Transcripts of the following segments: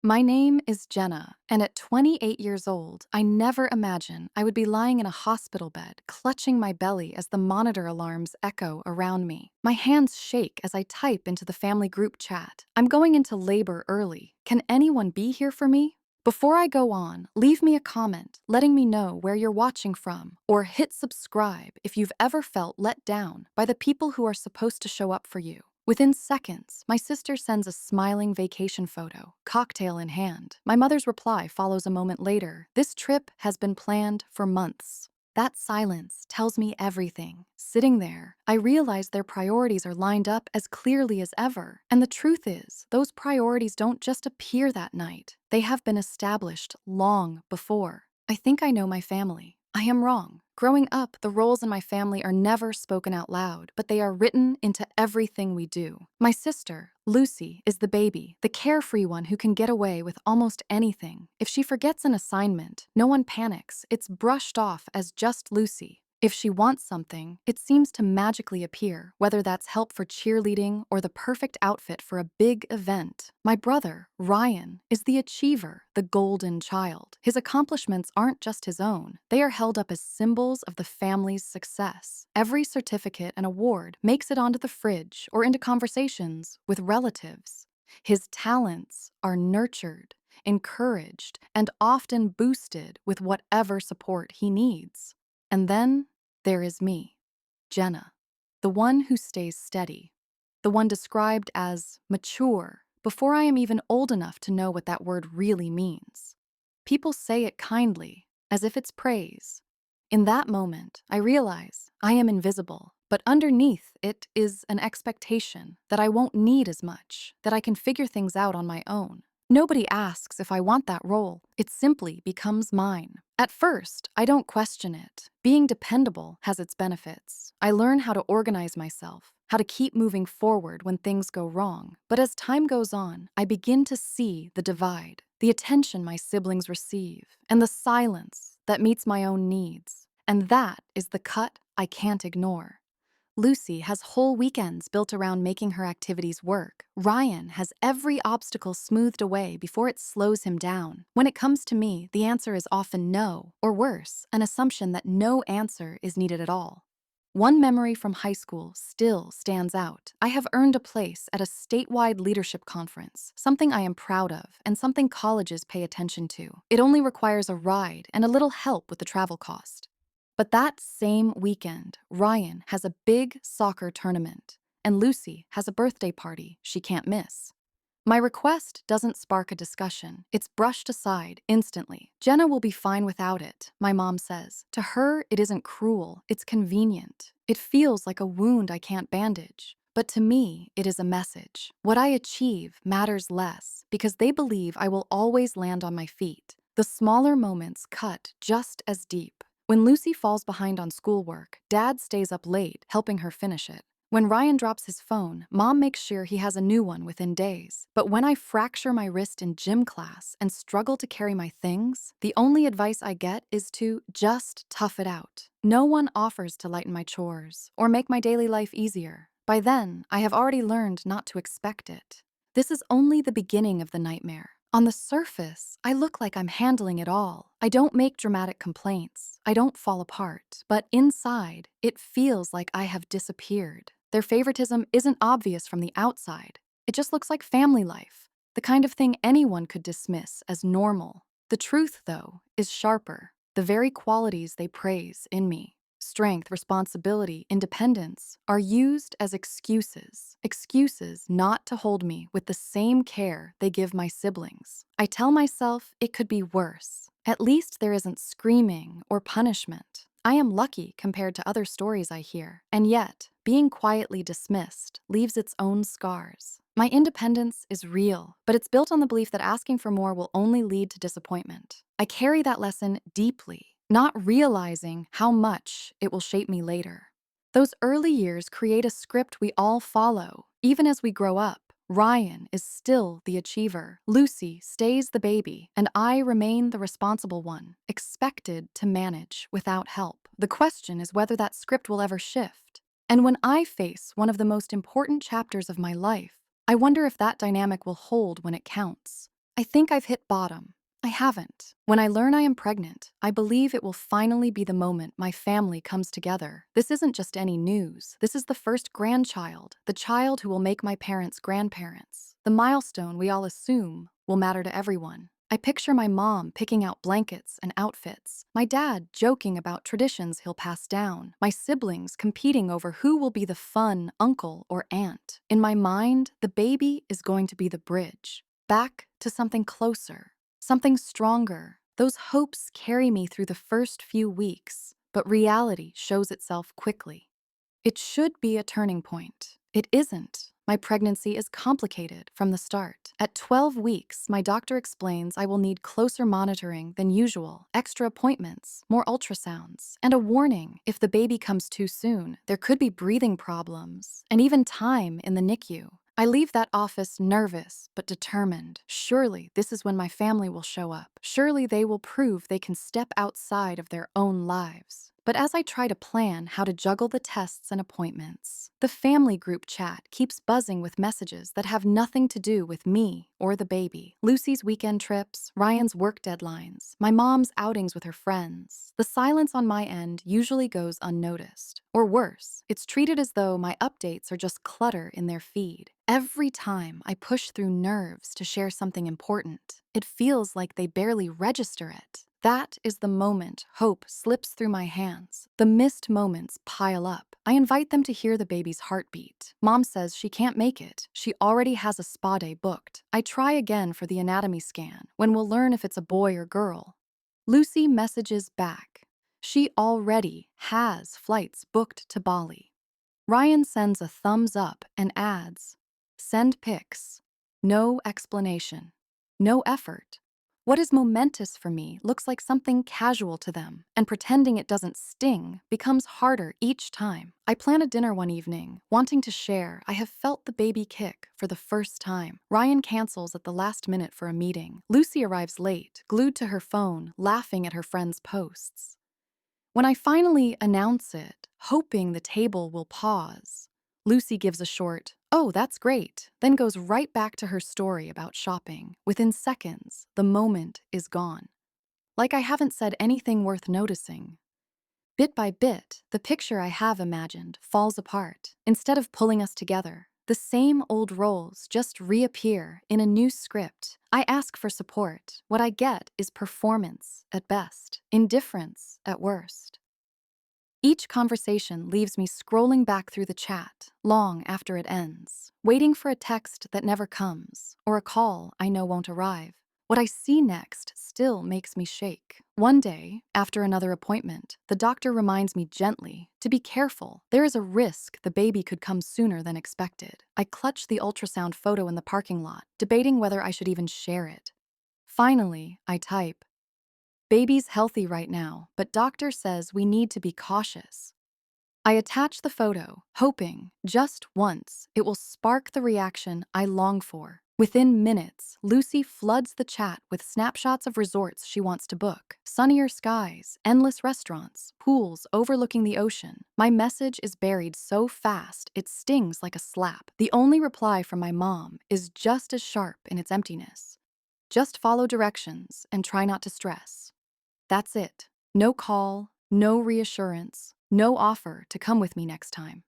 My name is Jenna, and at 28 years old, I never imagined I would be lying in a hospital bed, clutching my belly as the monitor alarms echo around me. My hands shake as I type into the family group chat. I'm going into labor early. Can anyone be here for me? Before I go on, leave me a comment letting me know where you're watching from, or hit subscribe if you've ever felt let down by the people who are supposed to show up for you. Within seconds, my sister sends a smiling vacation photo, cocktail in hand. My mother's reply follows a moment later. This trip has been planned for months. That silence tells me everything. Sitting there, I realize their priorities are lined up as clearly as ever. And the truth is, those priorities don't just appear that night. They have been established long before. I think I know my family. I am wrong. Growing up, the roles in my family are never spoken out loud, but they are written into everything we do. My sister, Lucy, is the baby, the carefree one who can get away with almost anything. If she forgets an assignment, no one panics. It's brushed off as just Lucy. If she wants something, it seems to magically appear, whether that's help for cheerleading or the perfect outfit for a big event. My brother, Ryan, is the achiever, the golden child. His accomplishments aren't just his own. They are held up as symbols of the family's success. Every certificate and award makes it onto the fridge or into conversations with relatives. His talents are nurtured, encouraged, and often boosted with whatever support he needs. And then there is me, Jenna, the one who stays steady, the one described as mature before I am even old enough to know what that word really means. People say it kindly, as if it's praise. In that moment, I realize I am invisible, but underneath it is an expectation that I won't need as much, that I can figure things out on my own. Nobody asks if I want that role. It simply becomes mine. At first, I don't question it. Being dependable has its benefits. I learn how to organize myself, how to keep moving forward when things go wrong. But as time goes on, I begin to see the divide, the attention my siblings receive, and the silence that meets my own needs. And that is the cut I can't ignore. Lucy has whole weekends built around making her activities work. Ryan has every obstacle smoothed away before it slows him down. When it comes to me, the answer is often no, or worse, an assumption that no answer is needed at all. One memory from high school still stands out. I have earned a place at a statewide leadership conference, something I am proud of and something colleges pay attention to. It only requires a ride and a little help with the travel cost. But that same weekend, Ryan has a big soccer tournament, and Lucy has a birthday party she can't miss. My request doesn't spark a discussion. It's brushed aside instantly. Jenna will be fine without it, my mom says. To her, it isn't cruel, it's convenient. It feels like a wound I can't bandage. But to me, it is a message. What I achieve matters less because they believe I will always land on my feet. The smaller moments cut just as deep. When Lucy falls behind on schoolwork, Dad stays up late, helping her finish it. When Ryan drops his phone, Mom makes sure he has a new one within days. But when I fracture my wrist in gym class and struggle to carry my things, the only advice I get is to just tough it out. No one offers to lighten my chores or make my daily life easier. By then, I have already learned not to expect it. This is only the beginning of the nightmare. On the surface, I look like I'm handling it all. I don't make dramatic complaints. I don't fall apart. But inside, it feels like I have disappeared. Their favoritism isn't obvious from the outside. It just looks like family life, the kind of thing anyone could dismiss as normal. The truth, though, is sharper. The very qualities they praise in me, strength, responsibility, independence, are used as excuses. Excuses not to hold me with the same care they give my siblings. I tell myself it could be worse. At least there isn't screaming or punishment. I am lucky compared to other stories I hear, and yet, being quietly dismissed leaves its own scars. My independence is real, but it's built on the belief that asking for more will only lead to disappointment. I carry that lesson deeply, not realizing how much it will shape me later. Those early years create a script we all follow. Even as we grow up, Ryan is still the achiever, Lucy stays the baby, and I remain the responsible one, expected to manage without help. The question is whether that script will ever shift. And when I face one of the most important chapters of my life, I wonder if that dynamic will hold when it counts. I think I've hit bottom. I haven't. When I learn I am pregnant, I believe it will finally be the moment my family comes together. This isn't just any news. This is the first grandchild, the child who will make my parents grandparents. The milestone we all assume will matter to everyone. I picture my mom picking out blankets and outfits, my dad joking about traditions he'll pass down, my siblings competing over who will be the fun uncle or aunt. In my mind, the baby is going to be the bridge back to something closer, something stronger. Those hopes carry me through the first few weeks, but reality shows itself quickly. It should be a turning point. It isn't. My pregnancy is complicated from the start. At 12 weeks, my doctor explains I will need closer monitoring than usual, extra appointments, more ultrasounds, and a warning if the baby comes too soon. There could be breathing problems, and even time in the NICU. I leave that office nervous but determined. Surely this is when my family will show up. Surely they will prove they can step outside of their own lives. But as I try to plan how to juggle the tests and appointments, the family group chat keeps buzzing with messages that have nothing to do with me or the baby. Lucy's weekend trips, Ryan's work deadlines, my mom's outings with her friends. The silence on my end usually goes unnoticed. Or worse, it's treated as though my updates are just clutter in their feed. Every time I push through nerves to share something important, it feels like they barely register it. That is the moment hope slips through my hands. The missed moments pile up. I invite them to hear the baby's heartbeat. Mom says she can't make it. She already has a spa day booked. I try again for the anatomy scan, when we'll learn if it's a boy or girl. Lucy messages back. She already has flights booked to Bali. Ryan sends a thumbs up and adds, "Send pics." No explanation. No effort. What is momentous for me looks like something casual to them, and pretending it doesn't sting becomes harder each time. I plan a dinner one evening, wanting to share I have felt the baby kick for the first time. Ryan cancels at the last minute for a meeting. Lucy arrives late, glued to her phone, laughing at her friends' posts. When I finally announce it, hoping the table will pause, Lucy gives a short, "Oh, that's great," then goes right back to her story about shopping. Within seconds, the moment is gone. Like I haven't said anything worth noticing. Bit by bit, the picture I have imagined falls apart. Instead of pulling us together, the same old roles just reappear in a new script. I ask for support. What I get is performance at best, indifference at worst. Each conversation leaves me scrolling back through the chat long after it ends, waiting for a text that never comes or a call I know won't arrive. What I see next still makes me shake. One day, after another appointment, the doctor reminds me gently to be careful. There is a risk the baby could come sooner than expected. I clutch the ultrasound photo in the parking lot, debating whether I should even share it. Finally, I type, "Baby's healthy right now, but doctor says we need to be cautious." I attach the photo, hoping, just once, it will spark the reaction I long for. Within minutes, Lucy floods the chat with snapshots of resorts she wants to book, sunnier skies, endless restaurants, pools overlooking the ocean. My message is buried so fast it stings like a slap. The only reply from my mom is just as sharp in its emptiness. "Just follow directions and try not to stress." That's it. No call, no reassurance, no offer to come with me next time.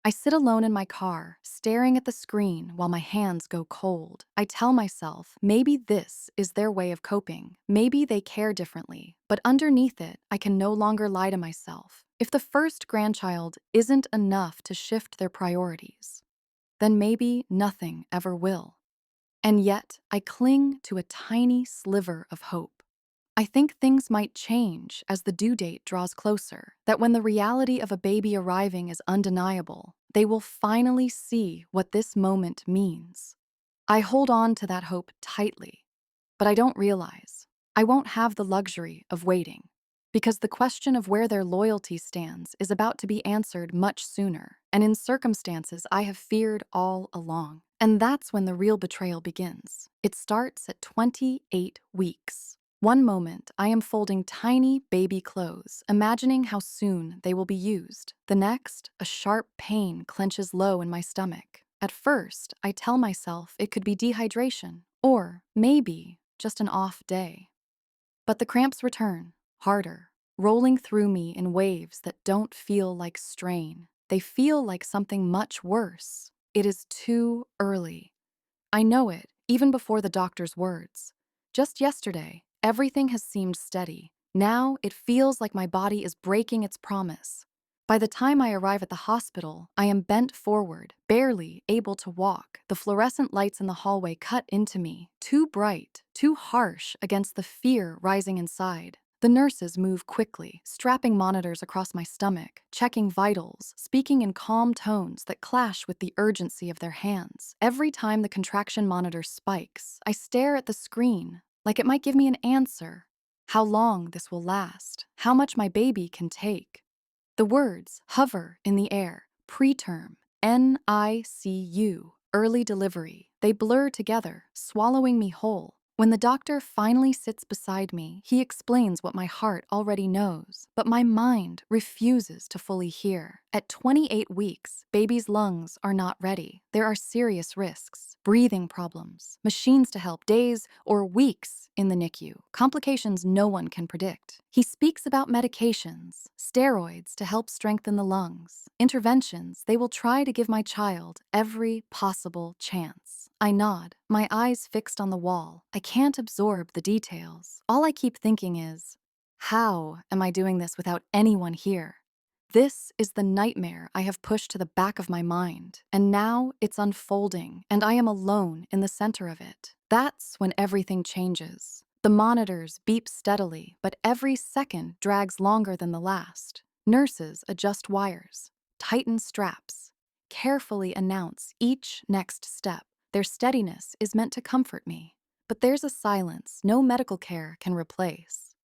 I sit alone in my car, staring at the screen while my hands go cold. I tell myself, maybe this is their way of coping. Maybe they care differently. But underneath it, I can no longer lie to myself. If the first grandchild isn't enough to shift their priorities, then maybe nothing ever will. And yet, I cling to a tiny sliver of hope. I think things might change as the due date draws closer, that when the reality of a baby arriving is undeniable, they will finally see what this moment means. I hold on to that hope tightly, but I don't realize I won't have the luxury of waiting, because the question of where their loyalty stands is about to be answered much sooner, and in circumstances I have feared all along. And that's when the real betrayal begins. It starts at 28 weeks. One moment, I am folding tiny baby clothes, imagining how soon they will be used. The next, a sharp pain clenches low in my stomach. At first, I tell myself it could be dehydration Or maybe just an off day. But the cramps return, harder, rolling through me in waves that don't feel like strain. They feel like something much worse. It is too early. I know it, even before the doctor's words. Just yesterday, everything has seemed steady. Now it feels like my body is breaking its promise. By the time I arrive at the hospital, I am bent forward, barely able to walk. The fluorescent lights in the hallway cut into me, too bright, too harsh against the fear rising inside. The nurses move quickly, strapping monitors across my stomach, checking vitals, speaking in calm tones that clash with the urgency of their hands. Every time the contraction monitor spikes, I stare at the screen, like it might give me an answer. How long this will last, how much my baby can take. The words hover in the air: preterm, NICU, early delivery. They blur together, swallowing me whole. When the doctor finally sits beside me, he explains what my heart already knows, but my mind refuses to fully hear. At 28 weeks, baby's lungs are not ready. There are serious risks: breathing problems, machines to help, days or weeks in the NICU, complications no one can predict. He speaks about medications, steroids to help strengthen the lungs, interventions they will try to give my child every possible chance. I nod, my eyes fixed on the wall. I can't absorb the details. All I keep thinking is, how am I doing this without anyone here? This is the nightmare I have pushed to the back of my mind, and now it's unfolding, and I am alone in the center of it. That's when everything changes. The monitors beep steadily, but every second drags longer than the last. Nurses adjust wires, tighten straps, carefully announce each next step. Their steadiness is meant to comfort me, but there's a silence no medical care can replace.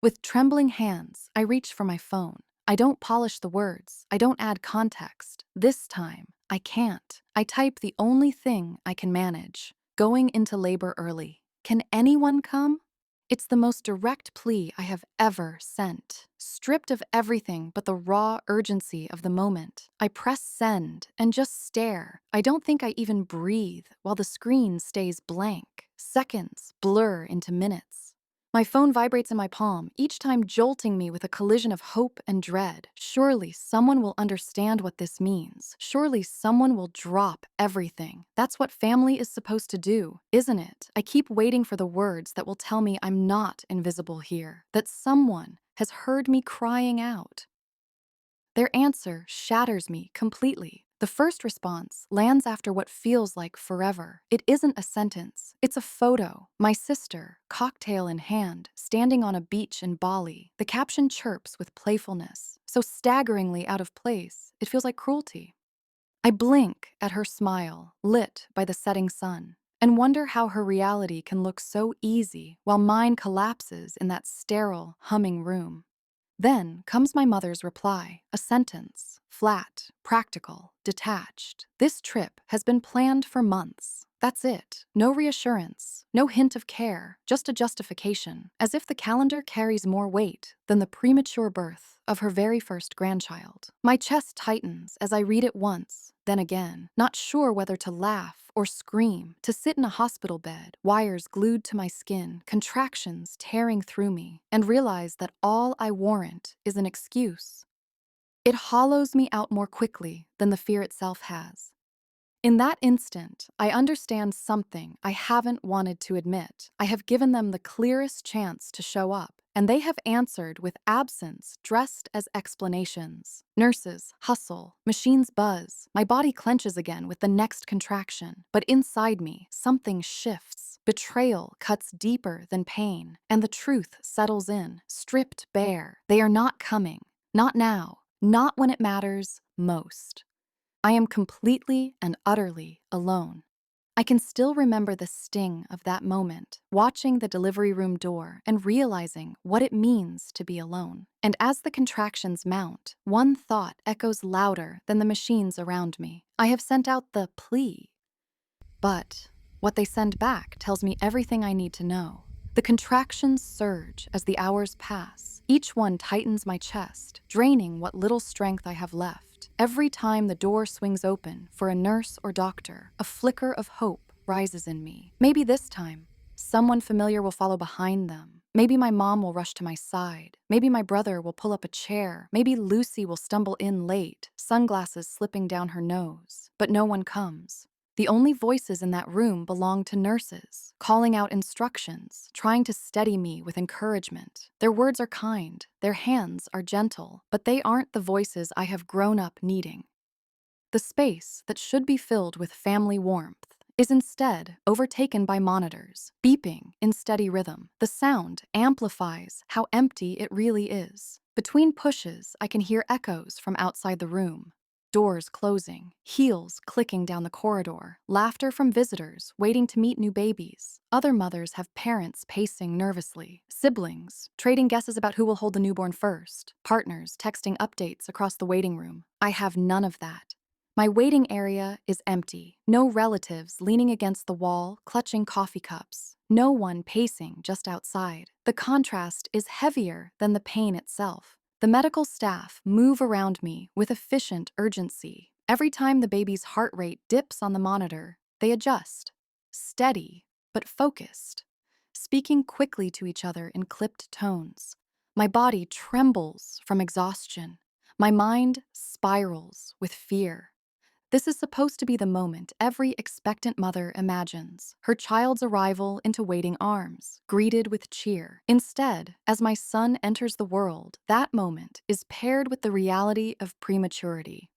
With trembling hands, I reach for my phone. I don't polish the words. I don't add context. This time, I can't. I type the only thing I can manage: going into labor early. Can anyone come? It's the most direct plea I have ever sent. Stripped of everything but the raw urgency of the moment, I press send and just stare. I don't think I even breathe while the screen stays blank. Seconds blur into minutes. My phone vibrates in my palm, each time jolting me with a collision of hope and dread. Surely someone will understand what this means. Surely someone will drop everything. That's what family is supposed to do, isn't it? I keep waiting for the words that will tell me I'm not invisible here, that someone has heard me crying out. Their answer shatters me completely. The first response lands after what feels like forever. It isn't a sentence, it's a photo. My sister, cocktail in hand, standing on a beach in Bali. The caption chirps with playfulness, so staggeringly out of place, it feels like cruelty. I blink at her smile, lit by the setting sun, and wonder how her reality can look so easy while mine collapses in that sterile, humming room. Then comes my mother's reply, a sentence, flat, practical, detached. This trip has been planned for months. That's it. No reassurance, no hint of care, just a justification, as if the calendar carries more weight than the premature birth of her very first grandchild. My chest tightens as I read it once, then again, not sure whether to laugh or scream, to sit in a hospital bed, wires glued to my skin, contractions tearing through me, and realize that all I warrant is an excuse. It hollows me out more quickly than the fear itself has. In that instant, I understand something I haven't wanted to admit. I have given them the clearest chance to show up, and they have answered with absence dressed as explanations. Nurses hustle, machines buzz, my body clenches again with the next contraction. But inside me, something shifts. Betrayal cuts deeper than pain, and the truth settles in, stripped bare. They are not coming. Not now. Not when it matters most. I am completely and utterly alone. I can still remember the sting of that moment, watching the delivery room door and realizing what it means to be alone. And as the contractions mount, one thought echoes louder than the machines around me. I have sent out the plea, but what they send back tells me everything I need to know. The contractions surge as the hours pass. Each one tightens my chest, draining what little strength I have left. Every time the door swings open for a nurse or doctor, a flicker of hope rises in me. Maybe this time, someone familiar will follow behind them. Maybe my mom will rush to my side. Maybe my brother will pull up a chair. Maybe Lucy will stumble in late, sunglasses slipping down her nose. But no one comes. The only voices in that room belong to nurses, calling out instructions, trying to steady me with encouragement. Their words are kind, their hands are gentle, but they aren't the voices I have grown up needing. The space that should be filled with family warmth is instead overtaken by monitors, beeping in steady rhythm. The sound amplifies how empty it really is. Between pushes, I can hear echoes from outside the room. Doors closing, heels clicking down the corridor, laughter from visitors waiting to meet new babies. Other mothers have parents pacing nervously, siblings trading guesses about who will hold the newborn first, partners texting updates across the waiting room. I have none of that. My waiting area is empty. No relatives leaning against the wall, clutching coffee cups. No one pacing just outside. The contrast is heavier than the pain itself. The medical staff move around me with efficient urgency. Every time the baby's heart rate dips on the monitor, they adjust. Steady, but focused. Speaking quickly to each other in clipped tones. My body trembles from exhaustion. My mind spirals with fear. This is supposed to be the moment every expectant mother imagines, her child's arrival into waiting arms, greeted with cheer. Instead, as my son enters the world, that moment is paired with the reality of prematurity.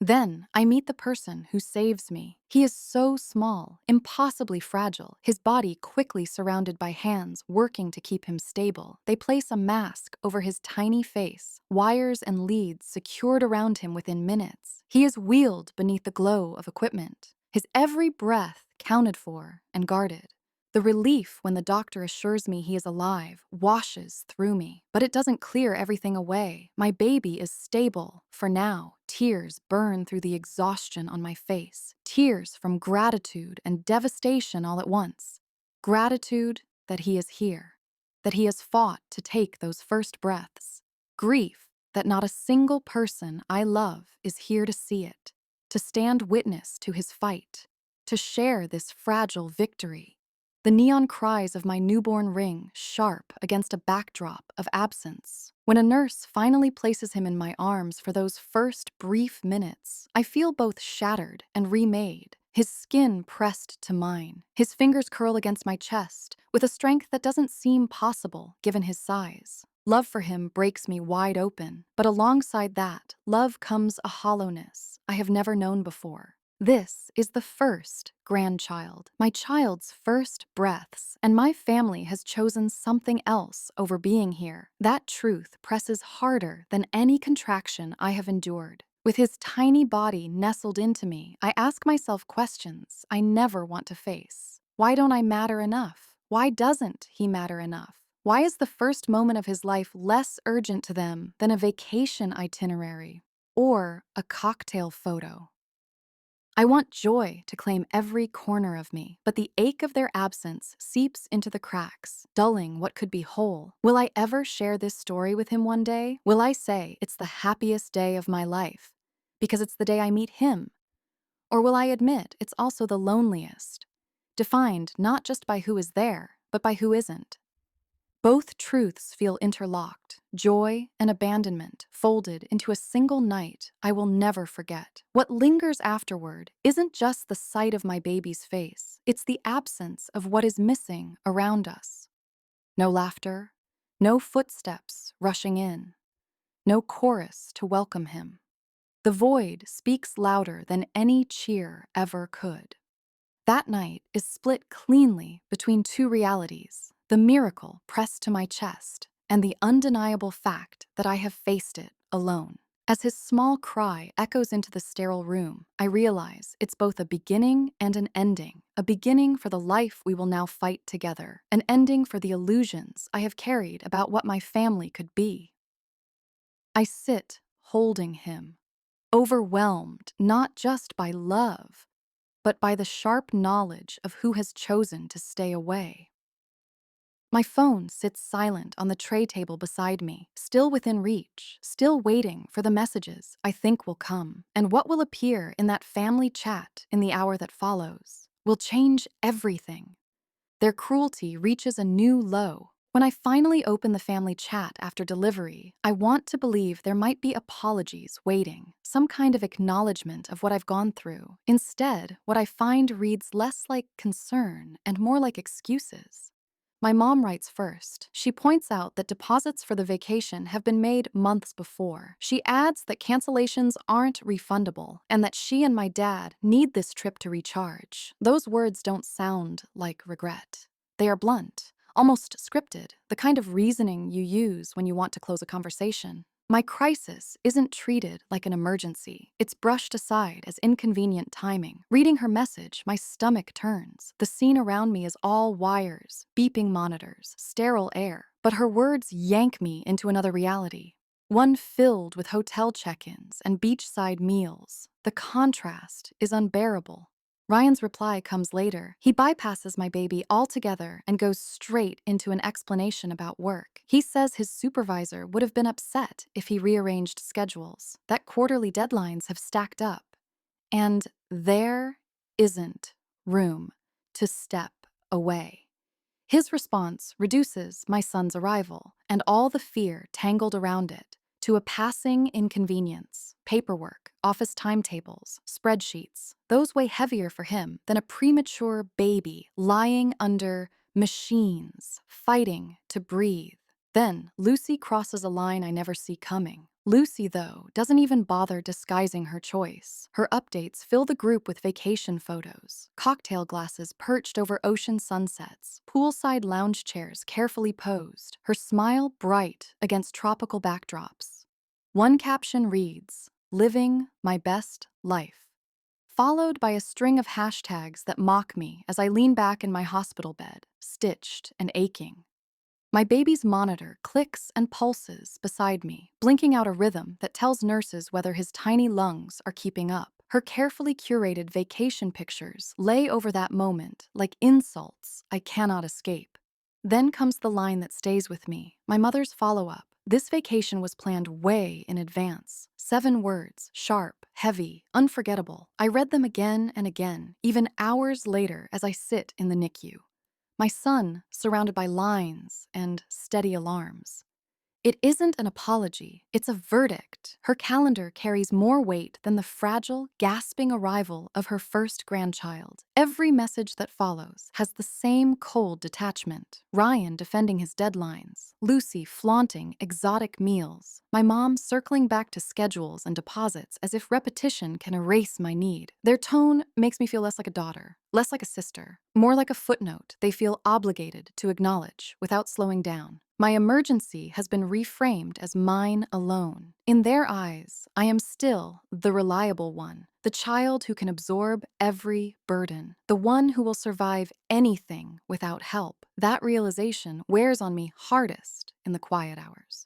Then I meet the person who saves me. He is so small, impossibly fragile, his body quickly surrounded by hands working to keep him stable. They place a mask over his tiny face, wires and leads secured around him within minutes. He is wheeled beneath the glow of equipment, his every breath counted for and guarded. The relief when the doctor assures me he is alive washes through me, but it doesn't clear everything away. My baby is stable for now. Tears burn through the exhaustion on my face. Tears from gratitude and devastation all at once. Gratitude that he is here, that he has fought to take those first breaths. Grief that not a single person I love is here to see it, to stand witness to his fight, to share this fragile victory. The neon cries of my newborn ring sharp against a backdrop of absence. When a nurse finally places him in my arms for those first brief minutes, I feel both shattered and remade. His skin pressed to mine, his fingers curl against my chest with a strength that doesn't seem possible given his size. Love for him breaks me wide open, but alongside that, love comes a hollowness I have never known before. This is the first grandchild, my child's first breaths, and my family has chosen something else over being here. That truth presses harder than any contraction I have endured. With his tiny body nestled into me, I ask myself questions I never want to face. Why don't I matter enough? Why doesn't he matter enough? Why is the first moment of his life less urgent to them than a vacation itinerary or a cocktail photo? I want joy to claim every corner of me, but the ache of their absence seeps into the cracks, dulling what could be whole. Will I ever share this story with him one day? Will I say it's the happiest day of my life because it's the day I meet him? Or will I admit it's also the loneliest, defined not just by who is there, but by who isn't? Both truths feel interlocked, joy and abandonment folded into a single night I will never forget. What lingers afterward isn't just the sight of my baby's face, it's the absence of what is missing around us. No laughter, no footsteps rushing in, no chorus to welcome him. The void speaks louder than any cheer ever could. That night is split cleanly between two realities, the miracle pressed to my chest and the undeniable fact that I have faced it alone. As his small cry echoes into the sterile room, I realize it's both a beginning and an ending, a beginning for the life we will now fight together, an ending for the illusions I have carried about what my family could be. I sit holding him, overwhelmed not just by love, but by the sharp knowledge of who has chosen to stay away. My phone sits silent on the tray table beside me, still within reach, still waiting for the messages I think will come, and what will appear in that family chat in the hour that follows. will change everything. Their cruelty reaches a new low. When I finally open the family chat after delivery, I want to believe there might be apologies waiting, some kind of acknowledgement of what I've gone through. Instead, what I find reads less like concern and more like excuses. My mom writes first. She points out that deposits for the vacation have been made months before. She adds that cancellations aren't refundable and that she and my dad need this trip to recharge. Those words don't sound like regret. They are blunt, almost scripted, the kind of reasoning you use when you want to close a conversation. My crisis isn't treated like an emergency. It's brushed aside as inconvenient timing. Reading her message, my stomach turns. The scene around me is all wires, beeping monitors, sterile air. But her words yank me into another reality. One filled with hotel check-ins and beachside meals. The contrast is unbearable. Ryan's reply comes later. He bypasses my baby altogether and goes straight into an explanation about work. He says his supervisor would have been upset if he rearranged schedules, that quarterly deadlines have stacked up, and there isn't room to step away. His response reduces my son's arrival and all the fear tangled around it to a passing inconvenience. Paperwork, office timetables, spreadsheets, those weigh heavier for him than a premature baby lying under machines, fighting to breathe. Then Lucy crosses a line I never see coming. Lucy, though, doesn't even bother disguising her choice. Her updates fill the group with vacation photos, cocktail glasses perched over ocean sunsets, poolside lounge chairs carefully posed, her smile bright against tropical backdrops. One caption reads, "Living my best life," followed by a string of hashtags that mock me as I lean back in my hospital bed, stitched and aching. My baby's monitor clicks and pulses beside me, blinking out a rhythm that tells nurses whether his tiny lungs are keeping up. Her carefully curated vacation pictures lay over that moment like insults I cannot escape. Then comes the line that stays with me, my mother's follow-up. This vacation was planned way in advance. 7 words, sharp, heavy, unforgettable. I read them again and again, even hours later as I sit in the NICU. My son surrounded by lines and steady alarms. It isn't an apology, it's a verdict. Her calendar carries more weight than the fragile, gasping arrival of her first grandchild. Every message that follows has the same cold detachment. Ryan defending his deadlines, Lucy flaunting exotic meals, my mom circling back to schedules and deposits as if repetition can erase my need. Their tone makes me feel less like a daughter, less like a sister, more like a footnote they feel obligated to acknowledge without slowing down. My emergency has been reframed as mine alone. In their eyes, I am still the reliable one, the child who can absorb every burden, the one who will survive anything without help. That realization wears on me hardest in the quiet hours.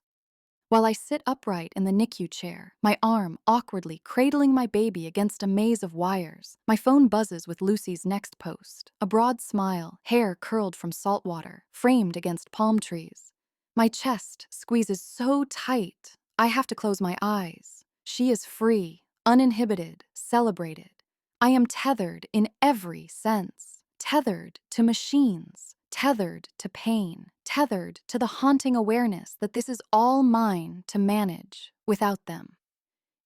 While I sit upright in the NICU chair, my arm awkwardly cradling my baby against a maze of wires, my phone buzzes with Lucy's next post, a broad smile, hair curled from salt water, framed against palm trees. My chest squeezes so tight, I have to close my eyes. She is free, uninhibited, celebrated. I am tethered in every sense, tethered to machines, tethered to pain, tethered to the haunting awareness that this is all mine to manage without them.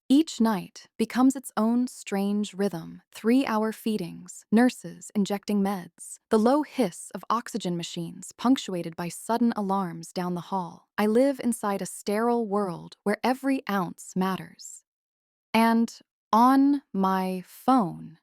Each night becomes its own strange rhythm, 3-hour feedings, nurses injecting meds, the low hiss of oxygen machines punctuated by sudden alarms down the hall. I live inside a sterile world where every ounce matters. And on my phone,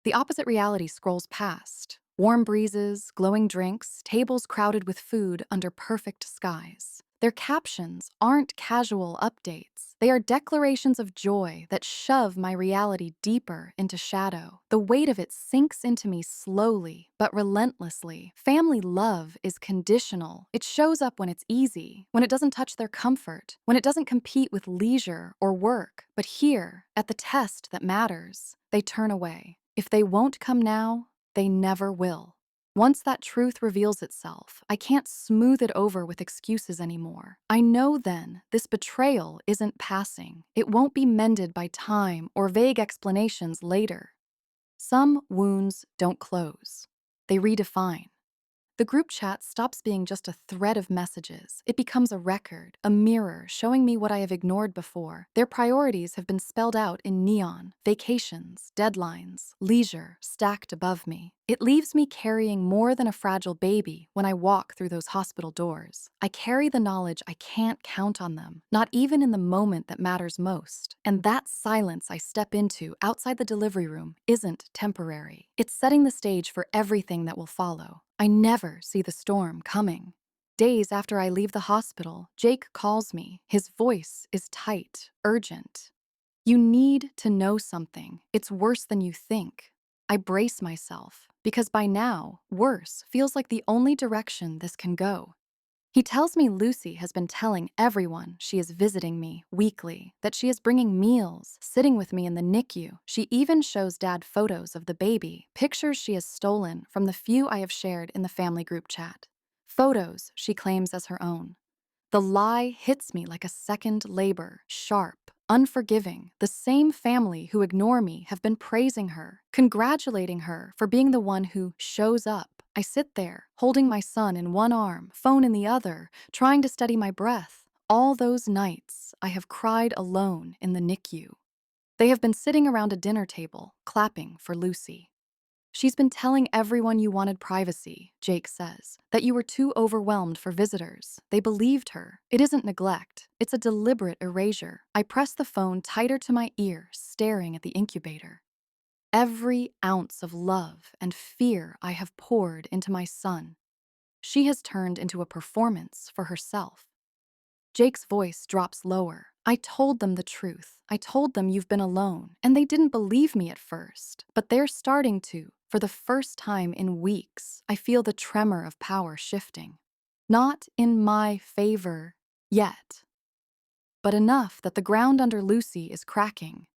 the opposite reality scrolls past. Warm breezes, glowing drinks, tables crowded with food under perfect skies. Their captions aren't casual updates. They are declarations of joy that shove my reality deeper into shadow. The weight of it sinks into me slowly, but relentlessly. Family love is conditional. It shows up when it's easy, when it doesn't touch their comfort, when it doesn't compete with leisure or work. But here, at the test that matters, they turn away. If they won't come now, they never will. Once that truth reveals itself, I can't smooth it over with excuses anymore. I know then this betrayal isn't passing. It won't be mended by time or vague explanations later. Some wounds don't close, they redefine. The group chat stops being just a thread of messages. It becomes a record, a mirror showing me what I have ignored before. Their priorities have been spelled out in neon: vacations, deadlines, leisure stacked above me. It leaves me carrying more than a fragile baby when I walk through those hospital doors. I carry the knowledge I can't count on them, not even in the moment that matters most. And that silence I step into outside the delivery room isn't temporary. It's setting the stage for everything that will follow. I never see the storm coming. Days after I leave the hospital, Jake calls me. His voice is tight, urgent. "You need to know something. It's worse than you think." I brace myself, because by now, worse feels like the only direction this can go. He tells me Lucy has been telling everyone she is visiting me weekly, that she is bringing meals, sitting with me in the NICU. She even shows Dad photos of the baby, pictures she has stolen from the few I have shared in the family group chat. Photos she claims as her own. The lie hits me like a second labor, sharp, unforgiving. The same family who ignore me have been praising her, congratulating her for being the one who shows up. I sit there, holding my son in one arm, phone in the other, trying to steady my breath. All those nights, I have cried alone in the NICU. They have been sitting around a dinner table, clapping for Lucy. "She's been telling everyone you wanted privacy," Jake says, "that you were too overwhelmed for visitors." They believed her. It isn't neglect, it's a deliberate erasure. I press the phone tighter to my ear, staring at the incubator. Every ounce of love and fear I have poured into my son, she has turned into a performance for herself. Jake's voice drops lower. "I told them the truth. I told them you've been alone, and they didn't believe me at first, but they're starting to. For the first time in weeks, I feel the tremor of power shifting. Not in my favor yet, but enough that the ground under Lucy is cracking.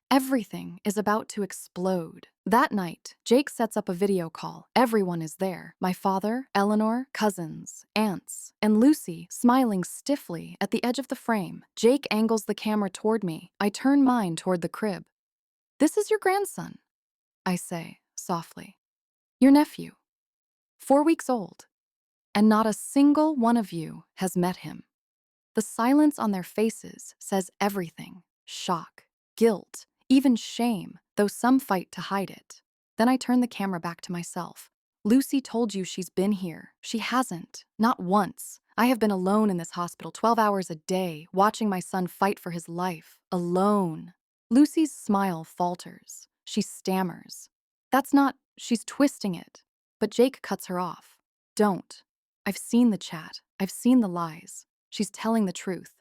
Everything is about to explode." That night, Jake sets up a video call. Everyone is there: my father, Eleanor, cousins, aunts, and Lucy smiling stiffly at the edge of the frame. Jake angles the camera toward me. I turn mine toward the crib. "This is your grandson," I say softly. "Your nephew, 4 weeks old, and not a single one of you has met him." The silence on their faces says everything: shock, guilt, even shame, though some fight to hide it. Then I turn the camera back to myself. "Lucy told you she's been here. She hasn't. Not once. I have been alone in this hospital 12 hours a day, watching my son fight for his life. Alone." Lucy's smile falters. She stammers. "That's not," she's twisting it. But Jake cuts her off. "Don't. I've seen the chat. I've seen the lies. She's telling the truth."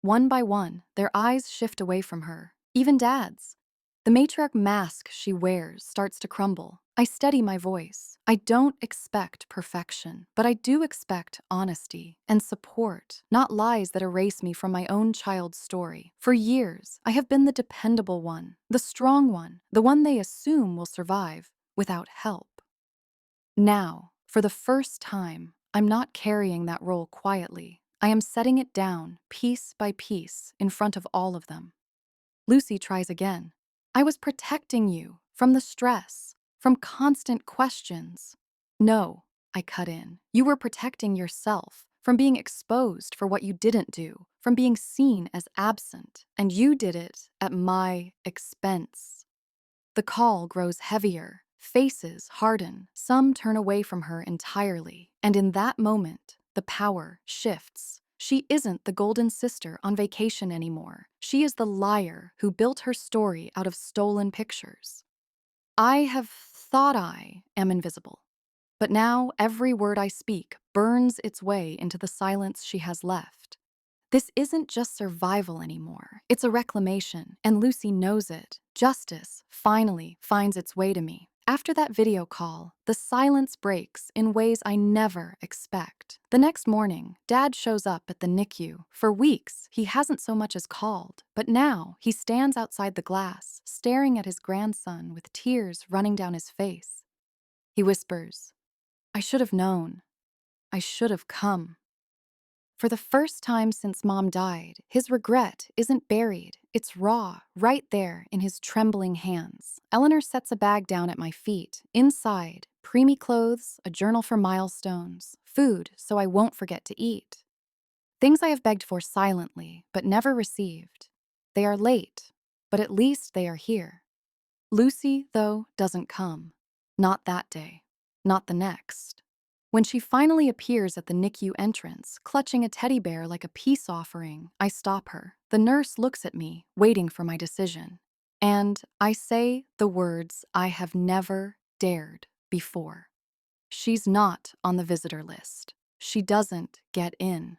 One by one, their eyes shift away from her, even Dad's. The matriarch mask she wears starts to crumble. I steady my voice. "I don't expect perfection, but I do expect honesty and support, not lies that erase me from my own child's story. For years, I have been the dependable one, the strong one, the one they assume will survive without help. Now, for the first time, I'm not carrying that role quietly. I am setting it down, piece by piece, in front of all of them." Lucy tries again. "I was protecting you from the stress, from constant questions." "No," I cut in. "You were protecting yourself from being exposed for what you didn't do, from being seen as absent, and you did it at my expense." The call grows heavier. Faces harden. Some turn away from her entirely. And in that moment, the power shifts. She isn't the golden sister on vacation anymore. She is the liar who built her story out of stolen pictures. I have thought I am invisible, but now every word I speak burns its way into the silence she has left. This isn't just survival anymore. It's a reclamation, and Lucy knows it. Justice finally finds its way to me. After that video call, the silence breaks in ways I never expect. The next morning, Dad shows up at the NICU. For weeks, he hasn't so much as called, but now he stands outside the glass, staring at his grandson with tears running down his face. He whispers, "I should have known. I should have come." For the first time since Mom died, his regret isn't buried. It's raw, right there in his trembling hands. Eleanor sets a bag down at my feet. Inside, preemie clothes, a journal for milestones, food so I won't forget to eat. Things I have begged for silently, but never received. They are late, but at least they are here. Lucy, though, doesn't come. Not that day. Not the next. When she finally appears at the NICU entrance, clutching a teddy bear like a peace offering, I stop her. The nurse looks at me, waiting for my decision. And I say the words I have never dared before. She's not on the visitor list. She doesn't get in.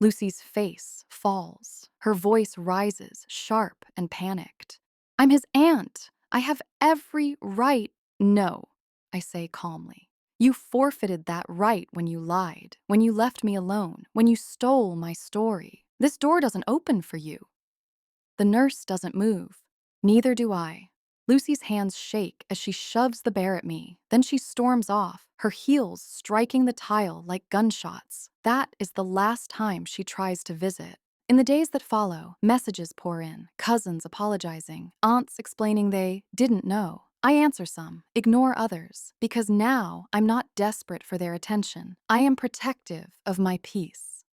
Lucy's face falls. Her voice rises, sharp and panicked. I'm his aunt. I have every right. No, I say calmly. You forfeited that right when you lied, when you left me alone, when you stole my story. This door doesn't open for you. The nurse doesn't move. Neither do I. Lucy's hands shake as she shoves the bear at me. Then she storms off, her heels striking the tile like gunshots. That is the last time she tries to visit. In the days that follow, messages pour in, cousins apologizing, aunts explaining they didn't know. I answer some, ignore others, because now I'm not desperate for their attention. I am protective of my peace.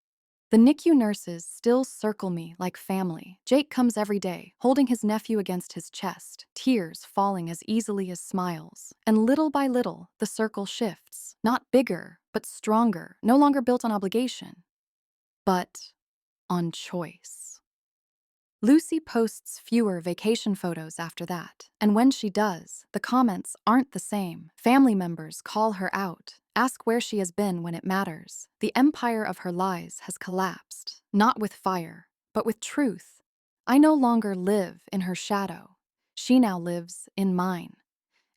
The NICU nurses still circle me like family. Jake comes every day, holding his nephew against his chest, tears falling as easily as smiles. And little by little, the circle shifts. Not bigger, but stronger, no longer built on obligation, but on choice. Lucy posts fewer vacation photos after that, and when she does, the comments aren't the same. Family members call her out, ask where she has been when it matters. The empire of her lies has collapsed, not with fire, but with truth. I no longer live in her shadow. She now lives in mine.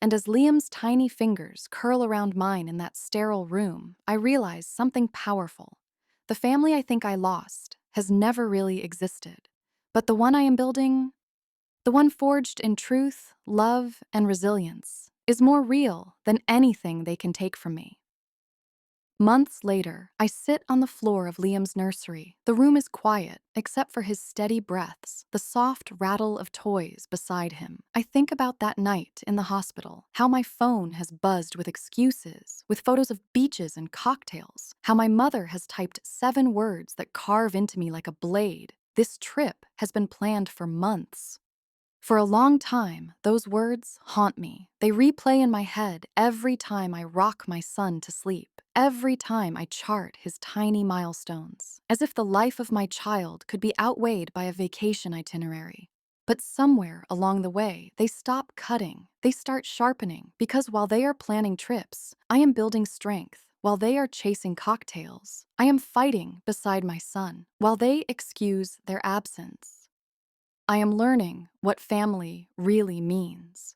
And as Liam's tiny fingers curl around mine in that sterile room, I realize something powerful. The family I think I lost has never really existed. But the one I am building, the one forged in truth, love, and resilience, is more real than anything they can take from me. Months later, I sit on the floor of Liam's nursery. The room is quiet, except for his steady breaths, the soft rattle of toys beside him. I think about that night in the hospital, how my phone has buzzed with excuses, with photos of beaches and cocktails, how my mother has typed 7 words that carve into me like a blade. This trip has been planned for months. For a long time, those words haunt me. They replay in my head every time I rock my son to sleep, every time I chart his tiny milestones, as if the life of my child could be outweighed by a vacation itinerary. But somewhere along the way, they stop cutting, they start sharpening, because while they are planning trips, I am building strength. While they are chasing cocktails, I am fighting beside my son, while they excuse their absence. I am learning what family really means.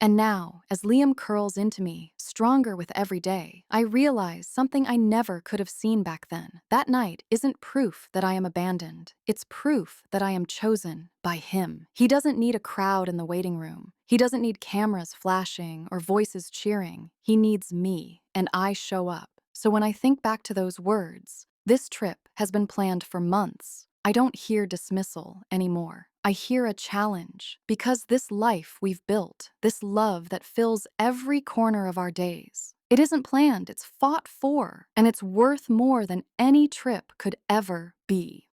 And now, as Liam curls into me, stronger with every day, I realize something I never could have seen back then. That night isn't proof that I am abandoned. It's proof that I am chosen by him. He doesn't need a crowd in the waiting room. He doesn't need cameras flashing or voices cheering. He needs me, and I show up. So when I think back to those words, this trip has been planned for months. I don't hear dismissal anymore. I hear a challenge, because this life we've built, this love that fills every corner of our days, it isn't planned, it's fought for, and it's worth more than any trip could ever be.